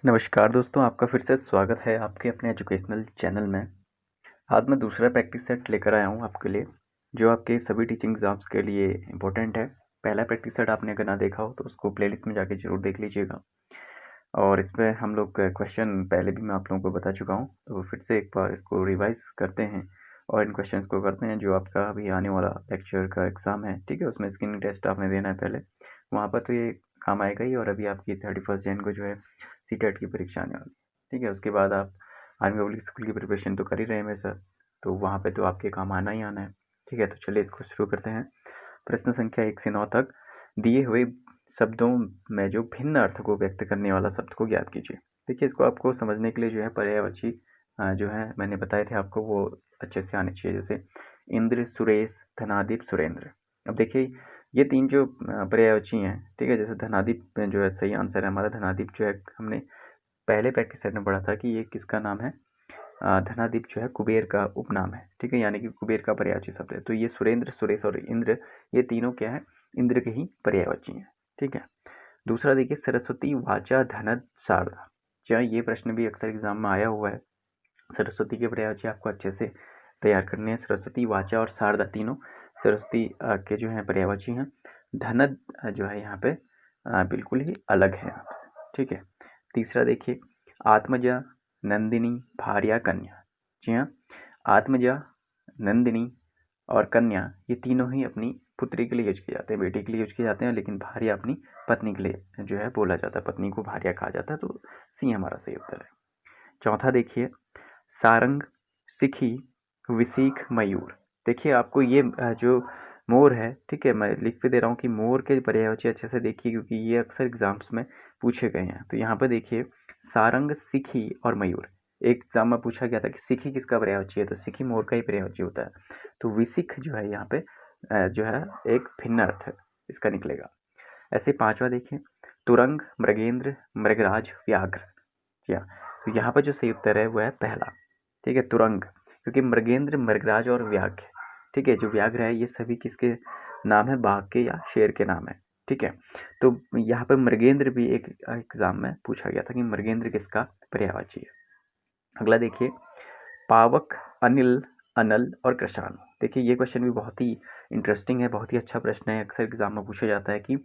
नमस्कार दोस्तों, आपका फिर से स्वागत है आपके अपने एजुकेशनल चैनल में। आज मैं दूसरा प्रैक्टिस सेट लेकर आया हूँ आपके लिए, जो आपके सभी टीचिंग एग्जाम्स के लिए इम्पोर्टेंट है। पहला प्रैक्टिस सेट आपने अगर ना देखा हो तो उसको प्लेलिस्ट में जाके जरूर देख लीजिएगा। और इसमें हम लोग क्वेश्चन पहले भी मैं आप लोगों को बता चुका हूँ, तो फिर से एक बार इसको रिवाइज करते हैं और इन क्वेश्चन को करते हैं जो आपका अभी आने वाला लेक्चर का एग्ज़ाम है। ठीक है, उसमें स्क्रीनिंग टेस्ट आपने देना है पहले, वहाँ पर तो ये काम आएगा ही। और अभी आपकी 31 जन को जो है सीटेट की परीक्षा आने वाली है। ठीक है, उसके बाद आप आर्मी पब्लिक स्कूल की प्रिपरेशन तो कर ही रहे हैं सर, तो वहाँ पे तो आपके काम आना ही आना है। ठीक है, तो चलिए इसको शुरू करते हैं। प्रश्न संख्या 1 से 9 तक दिए हुए शब्दों में जो भिन्न अर्थ को व्यक्त करने वाला शब्द को ज्ञात कीजिए। देखिए, इसको आपको समझने के लिए जो है पर्यायवाची जो है मैंने बताए थे आपको, वो अच्छे से आने चाहिए। जैसे इंद्र, सुरेश, धनादीप, सुरेंद्र। अब देखिए ये तीन जो पर्यायवाची हैं, ठीक है, जैसे धनादीप जो है सही आंसर है हमारा। धनादीप जो है हमने पहले प्रैक्टिस सेट में पढ़ा था कि ये किसका नाम है। धनादीप जो है कुबेर का उपनाम है। ठीक है, यानी कि कुबेर का पर्यायवाची शब्द है। तो ये सुरेंद्र, सुरेश और इंद्र, ये तीनों क्या है, इंद्र के ही पर्यायवाची हैं। ठीक है, दूसरा देखिए, सरस्वती, वाचा, धनद, शारदा। क्या ये प्रश्न भी अक्सर एग्जाम में आया हुआ है। सरस्वती के पर्यायवाची आपको अच्छे से तैयार करने हैं। सरस्वती, वाचा और शारदा तीनों सरस्वती के जो है पर्यायवाची हैं। धनद जो है यहाँ पे बिल्कुल ही अलग है आपसे। ठीक है, तीसरा देखिए, आत्मजा, नंदिनी, भार्या, कन्या। जी हाँ, आत्मजा, नंदिनी और कन्या ये तीनों ही अपनी पुत्री के लिए यूज किए जाते हैं, बेटी के लिए यूज किए जाते हैं। लेकिन भार्या अपनी पत्नी के लिए जो है बोला जाता है, पत्नी को भार्या कहा जाता है। तो सी हमारा सही उत्तर है। चौथा देखिए, सारंग, सिखी, विसीख, मयूर। देखिए आपको ये जो मोर है, ठीक है, मैं लिख के दे रहा हूँ कि मोर के पर्यायवाची अच्छे से देखिए, क्योंकि ये अक्सर एग्जाम्स में पूछे गए हैं। तो यहाँ पर देखिए, सारंग, सिखी और मयूर। एक एग्जाम में पूछा गया था कि सिखी किसका पर्यायवाची है, तो सिखी मोर का ही पर्यायवाची होता है। तो विसिख जो है यहाँ पे जो है एक भिन्न अर्थ इसका निकलेगा। ऐसे पांचवा देखिए, तुरंग, मृगेंद्र, मृगराज, व्याघ्र। क्या, तो यहाँ पर जो सही उत्तर है वो है पहला। ठीक है, तुरंग, क्योंकि मृगेंद्र, मृगराज और व्याघ्र, ठीक है, जो व्याघ्र है ये सभी किसके नाम है, बाघ के या शेर के नाम है। ठीक है, तो यहाँ पर मृगेंद्र भी एक एग्जाम में पूछा गया था कि मृगेंद्र किसका पर्यायवाची है। अगला देखिए, पावक, अनिल, अनल और कृषाणु। देखिए ये क्वेश्चन भी बहुत ही इंटरेस्टिंग है, बहुत ही अच्छा प्रश्न है। अक्सर एग्जाम में पूछा जाता है कि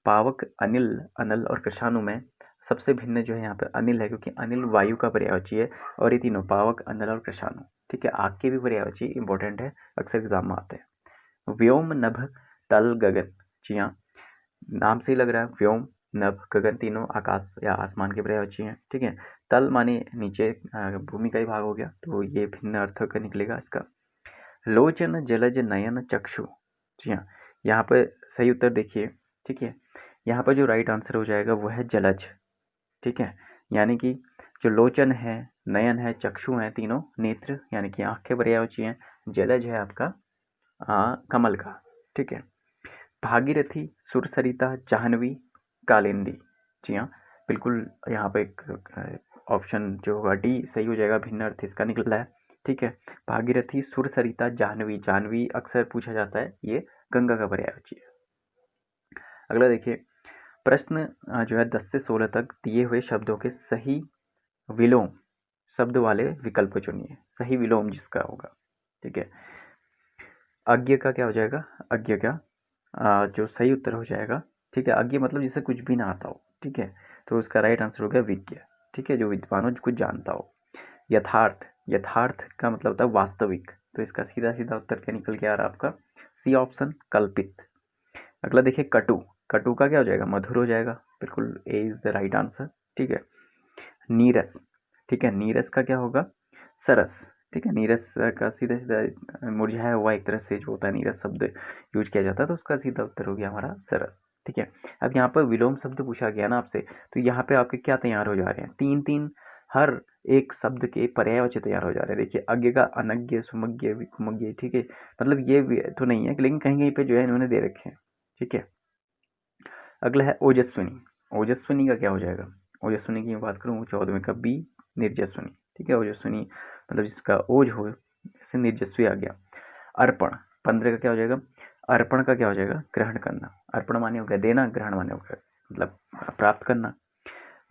पावक, अनिल, अनल और कृषाणु में सबसे भिन्न जो है यहाँ पे अनिल है, क्योंकि अनिल वायु का पर्यायवाची है। और ये तीनों पावक, अनल और कृषाणु, ठीक है, आग के भी पर्यायवाची इंपॉर्टेंट है, अक्सर एग्जाम में आते हैं। व्योम, नभ, तल, गगन। जी हाँ, नाम से ही लग रहा है, व्योम, नभ, गगन तीनों आकाश या आसमान के पर्यायवाची हैं। ठीक है, तल माने नीचे, भूमि का ही भाग हो गया, तो ये भिन्न अर्थ का निकलेगा इसका। लोचन, जलज, नयन, चक्षु। जी हाँ, यहाँ पर सही उत्तर देखिए। ठीक है, यहाँ पर जो राइट आंसर हो जाएगा वो है जलज। ठीक है, यानी कि जो लोचन है, नयन है, चक्षु हैं, तीनों नेत्र यानी कि आँख के पर्यायवाची हैं। जलज है आपका कमल का। ठीक है, भागीरथी, सुरसरिता, जाह्नवी, कालिंदी। जी हाँ, बिल्कुल यहाँ पे एक ऑप्शन जो होगा डी सही हो जाएगा, भिन्न अर्थ इसका निकल रहा है। ठीक है, भागीरथी, सुरसरिता, जाह्नवी। जाह्नवी अक्सर पूछा जाता है, ये गंगा का पर्यायवाची है। अगला देखिए, प्रश्न जो है 10 से 16 तक दिए हुए शब्दों के सही विलोम शब्द वाले विकल्प चुनिए। सही विलोम जिसका होगा। ठीक है, अज्ञ का क्या हो जाएगा, अज्ञ का जो सही उत्तर हो जाएगा। ठीक है, अज्ञ मतलब जिसे कुछ भी ना आता हो। ठीक है, तो उसका राइट आंसर हो गया विज्ञ। ठीक है, जो विद्वान हो, जो कुछ जानता हो। यथार्थ, यथार्थ का मतलब होता है वास्तविक, तो इसका सीधा सीधा उत्तर क्या निकल के आ रहा है आपका, सी ऑप्शन, कल्पित। अगला देखिए, कटु, कटु का क्या हो जाएगा, मधुर हो जाएगा, बिल्कुल ए इज द राइट आंसर। ठीक है, नीरस, ठीक है, नीरस का क्या होगा, सरस। ठीक है, नीरस का सीधा सीधा मुरझाया हुआ एक तरह से जो होता है नीरस शब्द यूज किया जाता है, तो उसका सीधा उत्तर हो गया हमारा सरस। ठीक है, अब यहाँ पर विलोम शब्द पूछा गया ना आपसे, तो यहाँ पे आपके क्या तैयार हो जा रहे हैं, तीन तीन हर एक शब्द के पर्यायवाची तैयार हो जा रहे हैं। देखिए, अज्ञ का अनज्ञ, सुमज्ञ, विकुमज्ञ। ठीक है, मतलब ये तो नहीं है, लेकिन कहीं कहीं पे जो है इन्होंने दे रखे हैं। ठीक है, अगला है ओजस्विनी। ओजस्विनी का क्या हो जाएगा, ओजस्विनी की मैं बात करूँ 14वें का बी, निर्जस्विनी। ठीक है, ओजस्विनी मतलब जिसका ओज हो, जैसे निर्जस्वी आ गया। अर्पण, 15 का क्या हो जाएगा, अर्पण का क्या हो जाएगा, ग्रहण करना। अर्पण माने हो गया देना, ग्रहण माने हो गया मतलब प्राप्त करना।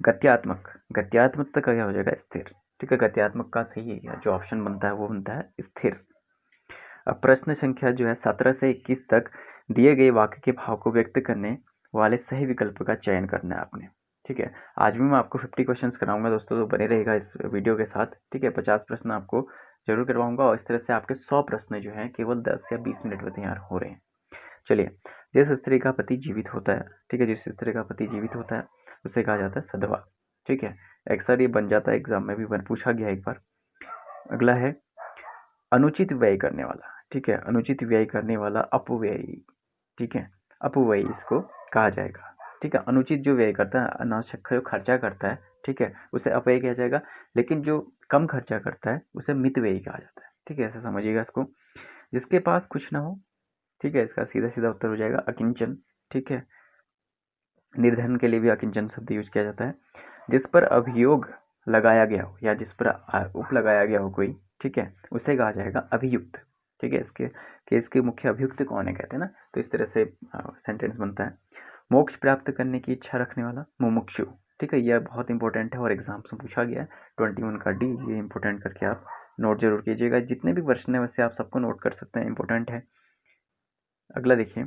गत्यात्मक, गत्यात्मक का क्या हो जाएगा? स्थिर। ठीक है, गत्यात्मक का सही जो ऑप्शन बनता है वो बनता है स्थिर। अब प्रश्न संख्या जो है 17 से 21 तक दिए गए वाक्य के भाव को व्यक्त करने वाले सही विकल्प का चयन करना है आपने। ठीक है, आज भी मैं आपको 50 क्वेश्चंस कराऊंगा दोस्तों, तो बने रहेगा इस वीडियो के साथ। ठीक है, 50 प्रश्न आपको जरूर करवाऊंगा और इस तरह से आपके 100 प्रश्न जो हैं केवल 10 या 20 मिनट में तैयार हो रहे हैं। चलिए, जिस स्त्री का पति जीवित होता है, ठीक है, जिस स्त्री का पति जीवित होता है उसे कहा जाता है सधवा। ठीक है, अक्सर ये बन जाता है, एग्जाम में भी पूछा गया एक बार। अगला है अनुचित व्यय करने वाला। ठीक है, अनुचित व्यय करने वाला अपव्ययी। ठीक है, अपव्ययी इसको कहा जाएगा। ठीक है, अनुचित जो व्यय करता है, अनावश्यक जो खर्चा करता है, ठीक है, उसे अपव्यय कहा जाएगा। लेकिन जो कम खर्चा करता है उसे मितव्ययी कहा जाता है। ठीक है, ऐसा समझिएगा इसको। जिसके पास कुछ ना हो, ठीक है, इसका सीधा सीधा उत्तर हो जाएगा अकिंचन। ठीक है, निर्धन के लिए भी अकिंचन शब्द यूज किया जाता है। जिस पर अभियोग लगाया गया हो या जिस पर आरोप लगाया गया हो कोई, ठीक है, उसे कहा जाएगा अभियुक्त। ठीक है, इसके केस के मुख्य अभियुक्त कौन है कहते हैं ना, तो इस तरह से सेंटेंस बनता है। मोक्ष प्राप्त करने की इच्छा रखने वाला मुमुक्षु। ठीक है, यह बहुत इंपॉर्टेंट है और एग्जाम्स में पूछा गया है। 21 का डी, ये इंपॉर्टेंट करके आप नोट जरूर कीजिएगा। जितने भी प्रश्न है वैसे आप सबको नोट कर सकते हैं, इंपॉर्टेंट है। अगला देखिए,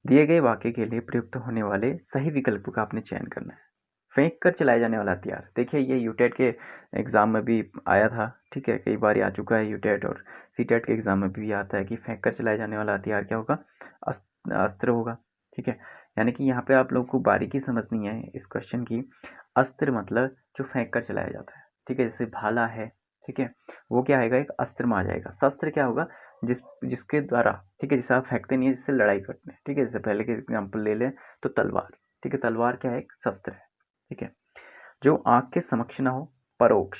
दिए गए वाक्य के लिए प्रयुक्त होने वाले सही विकल्प का आपने चयन करना है। फेंक कर चलाए जाने वाला हथियार। देखिए, ये यूटेट के एग्जाम में भी आया था। ठीक है, कई बार आ चुका है यूटेट और सीटेट के एग्जाम में भी आता है कि फेंक कर चलाए जाने वाला हथियार क्या होगा? अस्त्र होगा। ठीक है, यानी कि यहाँ पे आप लोगों को बारीकी समझनी है इस क्वेश्चन की। अस्त्र मतलब जो फेंक कर चलाया जाता है। ठीक है, जैसे भाला है, ठीक है, वो क्या आएगा? एक अस्त्र में आ जाएगा। शस्त्र क्या होगा? जिसके द्वारा, ठीक है, जिसे आप फेंकते नहीं है, जिससे लड़ाई करते हैं। ठीक है, जैसे पहले के एग्जाम्पल ले लें तो तलवार। ठीक है, तलवार क्या है? एक शस्त्र है। ठीक है, जो आंख के समक्ष ना हो, परोक्ष।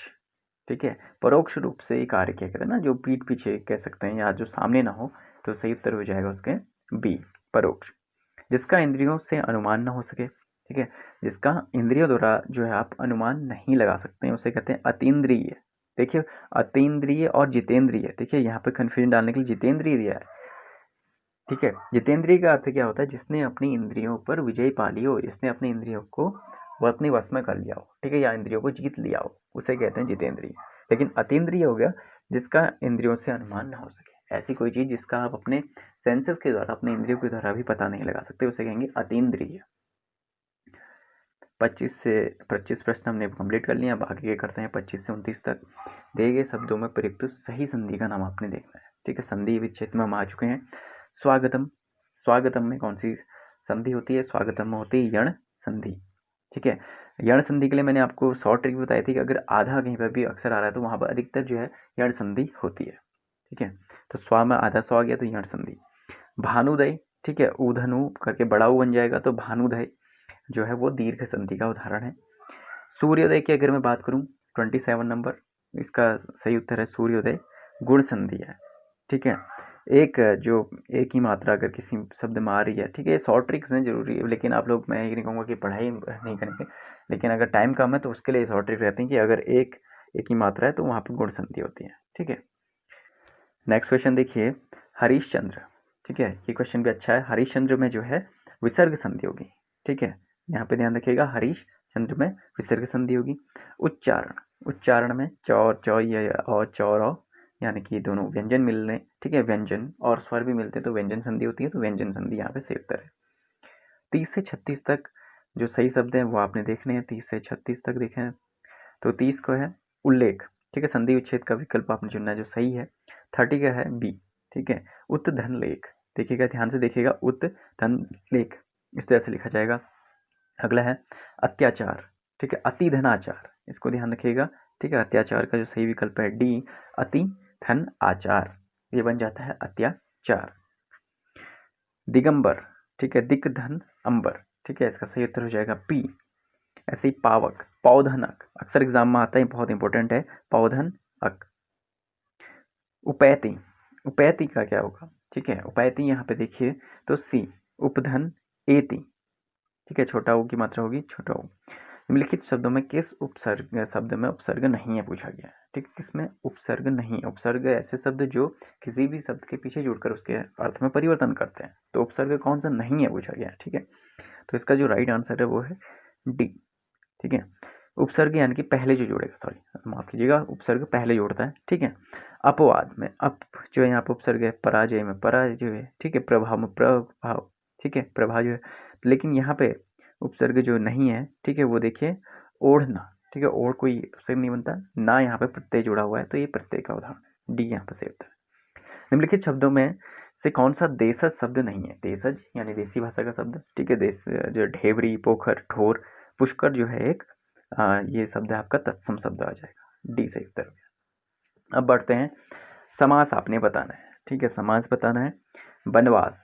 ठीक है, परोक्ष रूप से कार्य किया करता है ना, जो पीठ पीछे कह सकते हैं या जो सामने ना हो, तो सही उत्तर हो जाएगा उसके बी, परोक्ष। जिसका इंद्रियों से अनुमान ना हो सके। ठीक है, जिसका इंद्रियों द्वारा जो है आप अनुमान नहीं लगा सकते हैं, उसे कहते हैं अतीन्द्रिय। देखिए, अतीन्द्रिय और जितेंद्रिय, देखिए यहाँ पे कंफ्यूजन डालने के लिए जितेंद्रिय दिया है। ठीक है, जितेंद्रिय का अर्थ क्या होता है? जिसने अपनी इंद्रियों पर विजय पा ली हो, जिसने अपनी इंद्रियों को वो अपने वश में कर लिया हो। ठीक है, या इंद्रियों को जीत लिया हो, उसे कहते हैं जितेंद्रिय। लेकिन अतीन्द्रिय हो गया जिसका इंद्रियों से अनुमान ना हो सके। ऐसी कोई चीज जिसका आप अपने सेंसेस के द्वारा, अपने इंद्रियों के द्वारा भी पता नहीं लगा सकते, उसे कहेंगे अतीन्द्रिय। 25 प्रश्न हमने कंप्लीट कर लिया। अब आगे करते हैं 25 से 29 तक। दिए गए शब्दों में प्रयुक्त सही संधि का नाम आपने देखना है। ठीक है, संधि विच्छेद में हम आ चुके हैं। स्वागतम, स्वागतम में कौन सी संधि होती है? स्वागतम में होती है यण संधि। ठीक है, यण संधि के लिए मैंने आपको शॉर्ट ट्रिक बताई थी कि अगर आधा कहीं पर भी अक्षर आ रहा है तो वहां पर अधिकतर जो है यण संधि होती है। ठीक है, तो स्वा में आधा स्व आ गया तो यण संधि। भानुदय, ठीक है, ऊधनु करके बड़ा ऊ बन जाएगा तो भानुदय जो है वो दीर्घ संधि का उदाहरण है। सूर्योदय की अगर मैं बात करूं, 27 नंबर, इसका सही उत्तर है सूर्योदय, गुण संधि है। ठीक है, एक ही मात्रा अगर किसी शब्द में आ रही है, ठीक है, शॉर्ट ट्रिक्स हैं जरूरी है, लेकिन आप लोग, मैं ये नहीं कहूँगा कि पढ़ाई नहीं करेंगे, लेकिन अगर टाइम कम है तो उसके लिए शॉर्ट ट्रिक रहती है कि अगर एक ही मात्रा है तो वहाँ पर गुण संधि होती है। ठीक है, नेक्स्ट क्वेश्चन देखिए, हरीशचंद्र। ठीक है, ये क्वेश्चन भी अच्छा है। हरीशचंद्र में जो है विसर्ग संधि होगी। ठीक है, यहाँ पे ध्यान रखिएगा, हरीशचंद्र में विसर्ग संधि होगी। उच्चारण, उच्चारण में चौर चौ और चौर यानी कि दोनों व्यंजन मिलने, ठीक है, व्यंजन और स्वर भी मिलते हैं तो व्यंजन संधि होती है, तो व्यंजन संधि यहाँ पे सही उत्तर है। 30 से 36 तक जो सही शब्द हैं वो आपने देखने हैं। 30 से 36 तक देखें तो 30 को है उल्लेख। ठीक है, संधि विच्छेद का विकल्प आपने चुनना है जो सही है। 30 का है बी। ठीक है, उत धन लेख। देखिएगा, ध्यान से देखिएगा, उत धन लेख इस तरह से लिखा जाएगा। अगला है अत्याचार। ठीक है, अति धनाचार, इसको ध्यान रखिएगा। ठीक है, अत्याचार का जो सही विकल्प है डी, अति धन आचार, ये बन जाता है अत्याचार। दिगंबर, ठीक है, दिक धन अंबर, ठीक है, इसका सही उत्तर हो जाएगा पी। ऐसे ही पावक, पौधनक, अक्सर एग्जाम में आता है, बहुत इंपॉर्टेंट है, पौधन अक। उपैति, उपैति का क्या होगा? ठीक है, उपैति यहाँ पे देखिए तो सी, उपधन एति। ठीक है, छोटा ऊ की मात्रा होगी छोटा ऊ। निम्नलिखित शब्दों में किस उपसर्ग शब्द में उपसर्ग नहीं है पूछा गया है। ठीक है, किसमें उपसर्ग नहीं? उपसर्ग ऐसे शब्द जो किसी भी शब्द के पीछे जुड़कर उसके अर्थ में परिवर्तन करते हैं, तो उपसर्ग कौन सा नहीं है पूछा गया है। ठीक है, तो इसका जो राइट आंसर है वो है डी, ठीक है। उपसर्ग यानी कि पहले जो जोड़ेगा, सॉरी माफ कीजिएगा, उपसर्ग पहले जोड़ता है, ठीक है। अपवाद में अप जो है यहाँ पर उपसर्ग है, पराजय में पराजय है, ठीक है, प्रभाव में प्रभाव, ठीक है, प्रभाव जो है। लेकिन यहाँ पे उपसर्ग जो नहीं है, ठीक है, वो देखिए ओढ़ना, ठीक है, ओढ़ कोई उपसर्ग नहीं बनता, ना यहाँ पे प्रत्यय जुड़ा हुआ है, तो ये प्रत्यय का उदाहरण डी यहाँ पर सही उत्तर है। निम्नलिखित शब्दों में से कौन सा देशज शब्द नहीं है? देशज यानी देसी भाषा का शब्द, ठीक है। देश जो ढेबरी, पोखर, ठोर, पुष्कर जो है एक ये शब्द है आपका तत्सम शब्द आ जाएगा, डी सही उत्तर हो गया। अब बढ़ते हैं, समास आपने बताना है, ठीक है, समास बताना है। वनवास,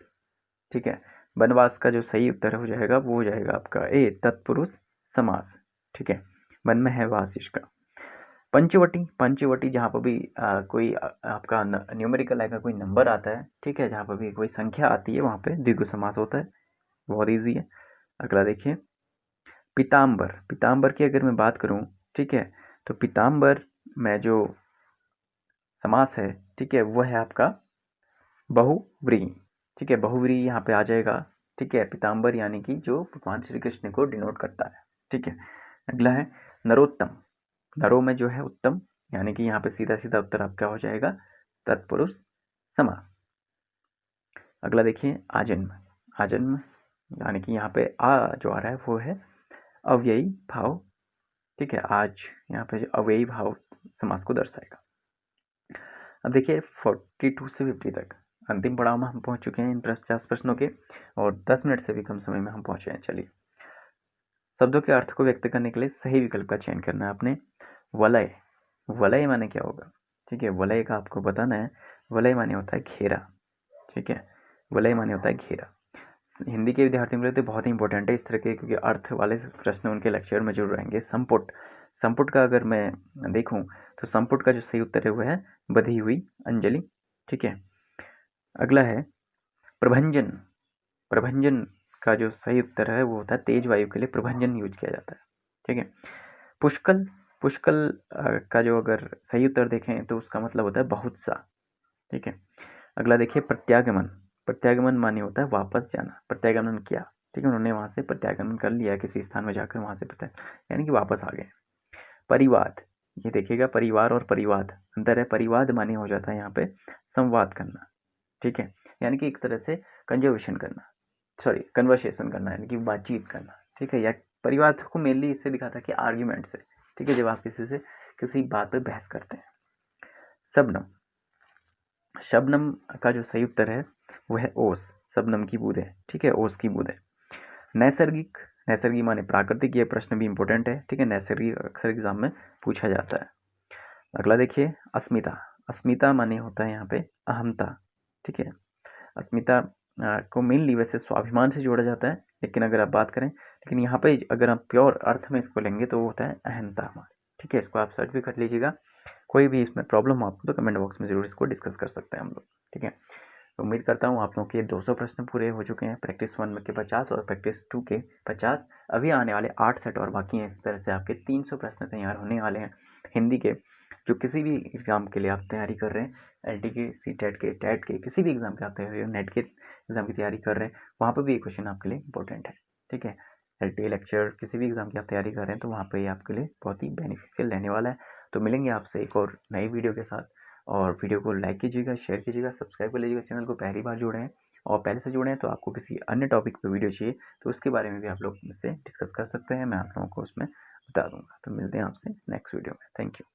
ठीक है, वनवास का जो सही उत्तर हो जाएगा वो हो जाएगा आपका ए तत्पुरुष समास, ठीक है। वन में है वास इसका। पंचवटी, पंचवटी जहाँ पर भी कोई आपका न्यूमेरिकल आएगा, कोई नंबर आता है, ठीक है, जहाँ पर भी कोई संख्या आती है वहाँ पे द्विगु समास होता है, बहुत ईजी है। अगला देखिए, पीताम्बर, पीताम्बर की अगर मैं बात करूँ, ठीक है, तो पीताम्बर में जो समास है, ठीक है, वो है आपका बहुव्रीहि, ठीक है, बहुव्रीहि यहाँ पे आ जाएगा, ठीक है। पीताम्बर यानी कि जो भगवान श्री कृष्ण को डिनोट करता है, ठीक है। अगला है नरोत्तम, नरो में जो है उत्तम, यानी कि यहाँ पे सीधा सीधा उत्तर आपका हो जाएगा तत्पुरुष समास। अगला देखिए आजन्म, आजन्म यानी कि यहाँ पे आ जो आ रहा है वो है अव्ययी भाव, ठीक है, आज यहाँ पे जो अव्ययी भाव समास को दर्शाएगा। अब देखिए 42 से 50 तक अंतिम पड़ाव में हम पहुंच चुके हैं इन 50 प्रश्नों के, और 10 मिनट से भी कम समय में हम पहुंचे हैं। चलिए, शब्दों के अर्थ को व्यक्त करने के लिए सही विकल्प का चयन करना है आपने। वलय, वलय माने क्या होगा, ठीक है, वलय का आपको बताना है। वलय माने होता है घेरा, ठीक है, वलय माने होता है घेरा। हिंदी के विद्यार्थियों के लिए तो बहुत ही इंपॉर्टेंट है इस तरह के, क्योंकि अर्थ वाले प्रश्न उनके लेक्चर में जरूर रहेंगे। संपुट, संपुट का अगर मैं देखूं तो संपुट का जो सही उत्तर है वो है बधी हुई अंजलि, ठीक है। अगला है प्रभंजन, प्रभंजन का जो सही उत्तर है वो होता है तेज वायु के लिए प्रभंजन यूज किया जाता है, ठीक है। पुष्कल, पुष्कल का जो अगर सही उत्तर देखें तो उसका मतलब होता है बहुत सा, ठीक है। अगला देखिए प्रत्यागमन, प्रत्यागमन माने होता है वापस जाना, प्रत्यागमन किया, ठीक है, उन्होंने वहां से प्रत्यागमन कर लिया, किसी स्थान में जाकर वहां से यानी कि वापस आ गए। परिवाद, ये देखिएगा परिवार और परिवाद अंतर है। परिवाद माने हो जाता है यहाँ पे संवाद करना, ठीक है, यानी कि एक तरह से कंजर्वेशन करना, सॉरी कन्वर्सेशन करना, यानी कि बातचीत करना, ठीक है। या परिवाद को मेनली इससे दिखाता है कि आर्ग्यूमेंट से, ठीक है, जब आप किसी से किसी बात पे बहस करते हैं। शबनम, शबनम का जो सही उत्तर है वो है ओस, शबनम की बूंद है, ठीक है, ओस की बूंद है। नैसर्गिक, नैसर्गिक माने प्राकृतिक, ये प्रश्न भी इंपॉर्टेंट है, ठीक है, नैसर्गिक अक्सर एग्जाम में पूछा जाता है। अगला देखिए अस्मिता, अस्मिता माने होता है यहाँ पे अहमता, ठीक है। अस्मिता को मेनली वैसे स्वाभिमान से जोड़ा जाता है, लेकिन अगर आप बात करें, लेकिन यहाँ पे अगर आप प्योर अर्थ में इसको लेंगे तो वो होता है अहंता, ठीक है। इसको आप सर्च भी कर लीजिएगा, कोई भी इसमें प्रॉब्लम हो आपको तो कमेंट बॉक्स में जरूर इसको डिस्कस कर सकते हैं हम लोग, ठीक है। तो उम्मीद करता हूँ आप लोगों के 200 प्रश्न पूरे हो चुके हैं, प्रैक्टिस 1 के 50 और प्रैक्टिस 2 के 50। अभी आने वाले 8 सेट और बाकी हैं, इस तरह से आपके 300 प्रश्न तैयार होने वाले हैं हिंदी के। जो किसी भी एग्जाम के लिए आप तैयारी कर रहे हैं, एल टी के, सी टेट के, टेट के, किसी भी एग्जाम के आप तैयारी हो, नेट के एग्जाम की तैयारी कर रहे हैं, वहाँ पर भी ये क्वेश्चन आपके लिए इंपॉर्टेंट है, ठीक है। एल टी लेक्चर किसी भी एग्जाम की आप तैयारी कर रहे हैं तो वहाँ पर ये आपके लिए बहुत ही बेनिफिशियल रहने वाला है। तो मिलेंगे आपसे एक और नई वीडियो के साथ, और वीडियो को लाइक कीजिएगा, शेयर कीजिएगा, सब्सक्राइब कर लीजिएगा, चैनल को पहली बार जुड़े हैं और पहले से जुड़े हैं तो आपको किसी अन्य टॉपिक पर वीडियो चाहिए तो उसके बारे में भी आप लोग मुझसे डिस्कस कर सकते हैं, मैं आप लोगों को उसमें बता दूंगा। तो मिलते हैं आपसे नेक्स्ट वीडियो में, थैंक यू।